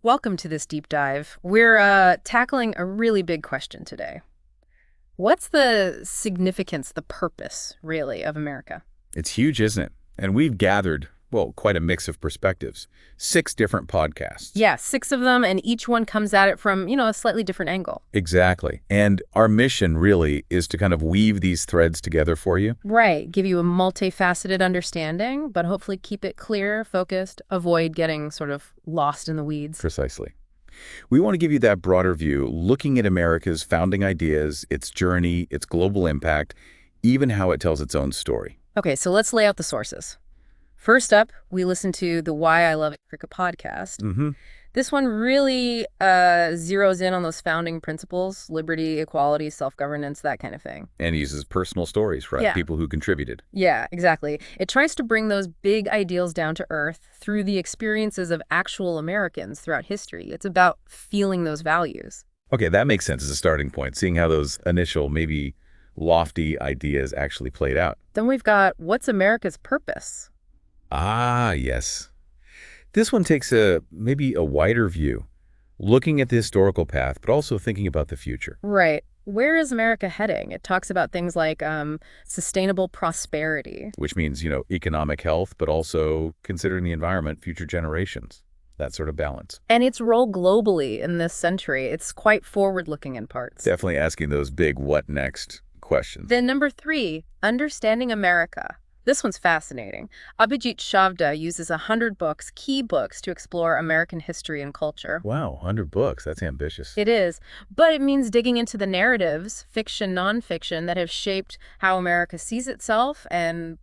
Welcome to this deep dive. We're tackling a really big question today. What's the significance, the purpose, really, of America? It's huge, isn't it? And we've gathered, well, quite a mix of perspectives. 6 different podcasts. Yeah, 6 of them, and each one comes at it from, a slightly different angle. Exactly. And our mission really is to kind of weave these threads together for you. Right, give you a multifaceted understanding, but hopefully keep it clear, focused, avoid getting sort of lost in the weeds. Precisely. We want to give you that broader view, looking at America's founding ideas, its journey, its global impact, even how it tells its own story. Okay, so let's lay out the sources. First up, we listen to the Why I Love America podcast. This one really zeroes in on those founding principles: liberty, equality, self-governance, that kind of thing. And uses personal stories from people who contributed. Yeah, exactly. It tries to bring those big ideals down to earth through the experiences of actual Americans throughout history. It's about feeling those values. Okay, that makes sense as a starting point, seeing how those initial, maybe lofty ideas actually played out. Then we've got What's America's Purpose? Ah, yes. This one takes maybe a wider view, looking at the historical path, but also thinking about the future. Right. Where is America heading? It talks about things like sustainable prosperity. Which means, economic health, but also considering the environment, future generations, that sort of balance. And its role globally in this century. It's quite forward-looking in parts. Definitely asking those big what next questions. Then number 3, Understanding America. This one's fascinating. Abhijit Shavda uses 100 books, key books, to explore American history and culture. Wow, 100 books. That's ambitious. It is, but it means digging into the narratives, fiction, nonfiction, that have shaped how America sees itself and,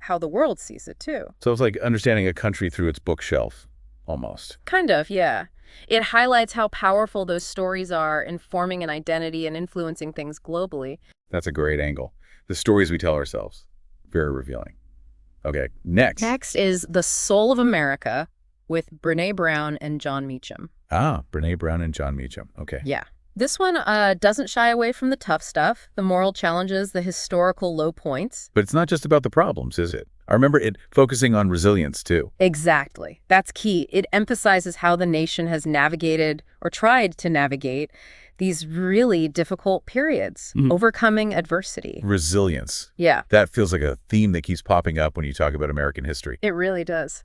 how the world sees it too. So it's like understanding a country through its bookshelf, almost. Kind of, yeah. It highlights how powerful those stories are in forming an identity and influencing things globally. That's a great angle. The stories we tell ourselves. Very revealing. Okay, next. Next is The Soul of America with Brene Brown and John Meacham. Ah, Brene Brown and John Meacham. Okay. Yeah. This one doesn't shy away from the tough stuff, the moral challenges, the historical low points. But it's not just about the problems, is it? I remember it focusing on resilience, too. Exactly. That's key. It emphasizes how the nation has navigated or tried to navigate these really difficult periods, overcoming adversity. Resilience. Yeah. That feels like a theme that keeps popping up when you talk about American history. It really does.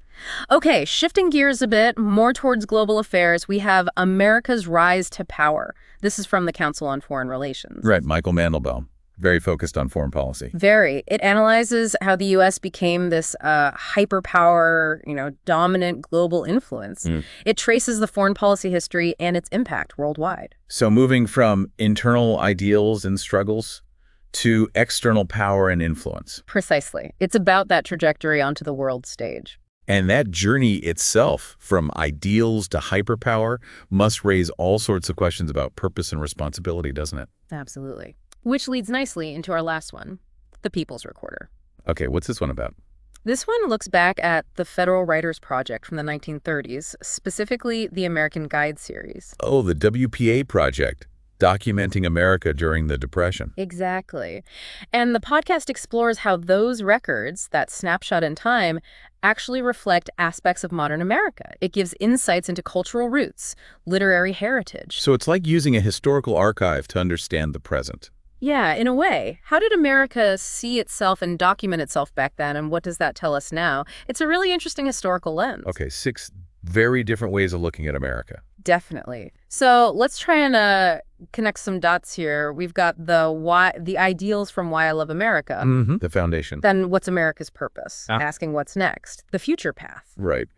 Okay, shifting gears a bit, more towards global affairs, we have America's Rise to Power. This is from the Council on Foreign Relations. Right, Michael Mandelbaum. Very focused on foreign policy. Very. It analyzes how the U.S. became this hyperpower, dominant global influence. It traces the foreign policy history and its impact worldwide. So moving from internal ideals and struggles to external power and influence. Precisely. It's about that trajectory onto the world stage. And that journey itself, from ideals to hyperpower, must raise all sorts of questions about purpose and responsibility, doesn't it? Absolutely. Which leads nicely into our last one, the People's Recorder. Okay, what's this one about? This one looks back at the Federal Writers Project from the 1930s, specifically the American Guide series. Oh, the WPA project, documenting America during the Depression. Exactly. And the podcast explores how those records, that snapshot in time, actually reflect aspects of modern America. It gives insights into cultural roots, literary heritage. So it's like using a historical archive to understand the present. Yeah, in a way. How did America see itself and document itself back then, and what does that tell us now? It's a really interesting historical lens. Okay, 6 very different ways of looking at America. Definitely. So let's try and connect some dots here. We've got the ideals from Why I Love America. The foundation. Then what's America's purpose? Asking what's next. The future path. Right.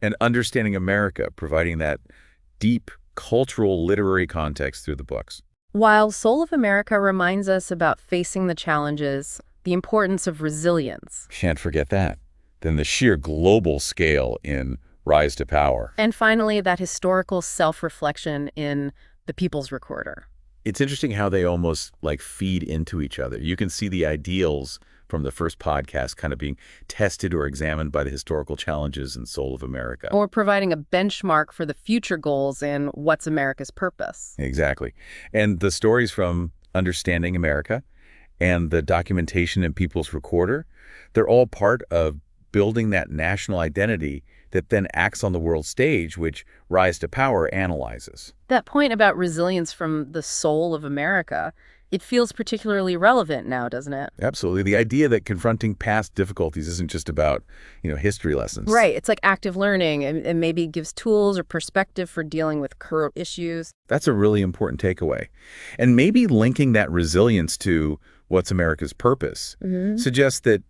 And understanding America, providing that deep cultural literary context through the books. While Soul of America reminds us about facing the challenges, the importance of resilience. Can't forget that. Then the sheer global scale in Rise to Power. And finally, that historical self-reflection in The People's Recorder. It's interesting how they almost feed into each other. You can see the ideals from the first podcast kind of being tested or examined by the historical challenges in Soul of America. Or providing a benchmark for the future goals in What's America's Purpose. Exactly. And the stories from Understanding America and the documentation in People's Recorder, they're all part of building that national identity that then acts on the world stage, which Rise to Power analyzes. That point about resilience from the soul of America, it feels particularly relevant now, doesn't it? Absolutely. The idea that confronting past difficulties isn't just about, history lessons. Right. It's like active learning and maybe gives tools or perspective for dealing with current issues. That's a really important takeaway. And maybe linking that resilience to what's America's purpose suggests that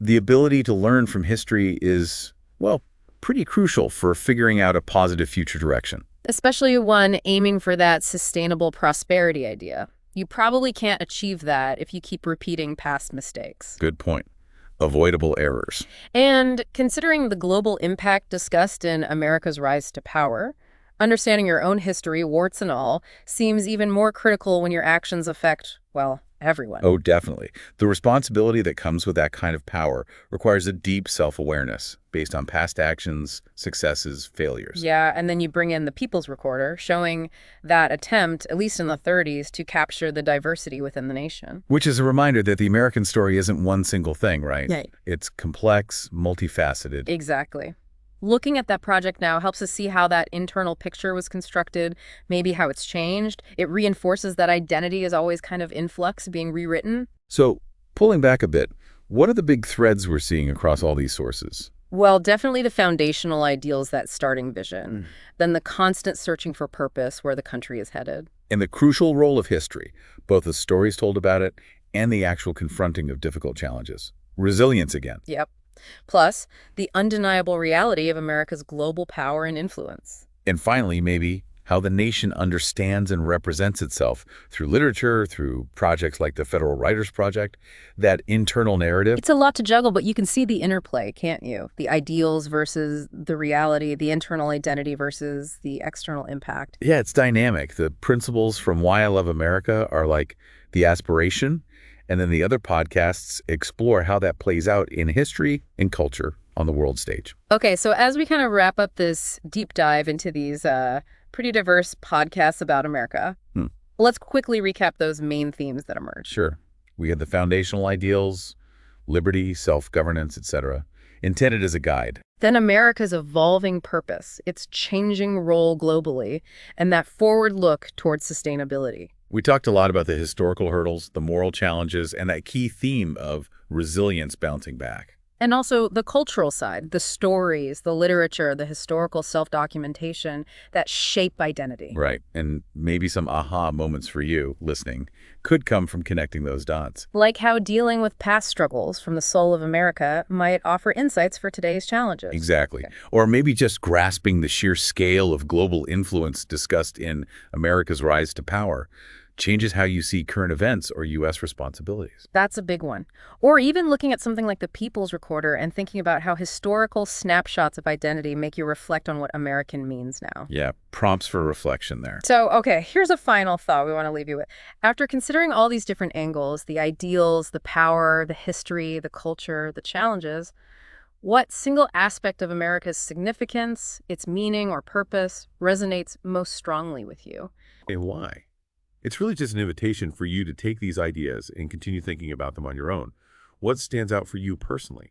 the ability to learn from history is, well, pretty crucial for figuring out a positive future direction. Especially one aiming for that sustainable prosperity idea. You probably can't achieve that if you keep repeating past mistakes. Good point. Avoidable errors. And considering the global impact discussed in America's Rise to Power, understanding your own history, warts and all, seems even more critical when your actions affect, well, everyone. Oh, definitely. The responsibility that comes with that kind of power requires a deep self-awareness based on past actions, successes, failures. Yeah, and then you bring in the People's Recorder, showing that attempt, at least in the 30s, to capture the diversity within the nation. Which is a reminder that the American story isn't one single thing, right? Right. It's complex, multifaceted. Exactly. Looking at that project now helps us see how that internal picture was constructed, maybe how it's changed. It reinforces that identity is always kind of in flux, being rewritten. So, pulling back a bit, what are the big threads we're seeing across all these sources? Well, definitely the foundational ideals, that starting vision, then the constant searching for purpose, where the country is headed. And the crucial role of history, both the stories told about it and the actual confronting of difficult challenges. Resilience again. Yep. Plus, the undeniable reality of America's global power and influence. And finally, maybe how the nation understands and represents itself through literature, through projects like the Federal Writers Project, that internal narrative. It's a lot to juggle, but you can see the interplay, can't you? The ideals versus the reality, the internal identity versus the external impact. Yeah, it's dynamic. The principles from Why I Love America are like the aspiration, and then the other podcasts explore how that plays out in history and culture on the world stage. Okay, so as we kind of wrap up this deep dive into these pretty diverse podcasts about America, let's quickly recap those main themes that emerge. Sure. We had the foundational ideals, liberty, self-governance, etc., intended as a guide. Then America's evolving purpose, its changing role globally, and that forward look towards sustainability. We talked a lot about the historical hurdles, the moral challenges, and that key theme of resilience bouncing back. And also the cultural side, the stories, the literature, the historical self-documentation that shape identity. Right. And maybe some aha moments for you listening could come from connecting those dots. Like how dealing with past struggles from the soul of America might offer insights for today's challenges. Exactly. Okay. Or maybe just grasping the sheer scale of global influence discussed in America's Rise to Power changes how you see current events or U.S. responsibilities. That's a big one. Or even looking at something like the People's Recorder and thinking about how historical snapshots of identity make you reflect on what American means now. Yeah, prompts for reflection there. So, okay, here's a final thought we want to leave you with. After considering all these different angles, the ideals, the power, the history, the culture, the challenges, what single aspect of America's significance, its meaning or purpose, resonates most strongly with you? And why? It's really just an invitation for you to take these ideas and continue thinking about them on your own. What stands out for you personally?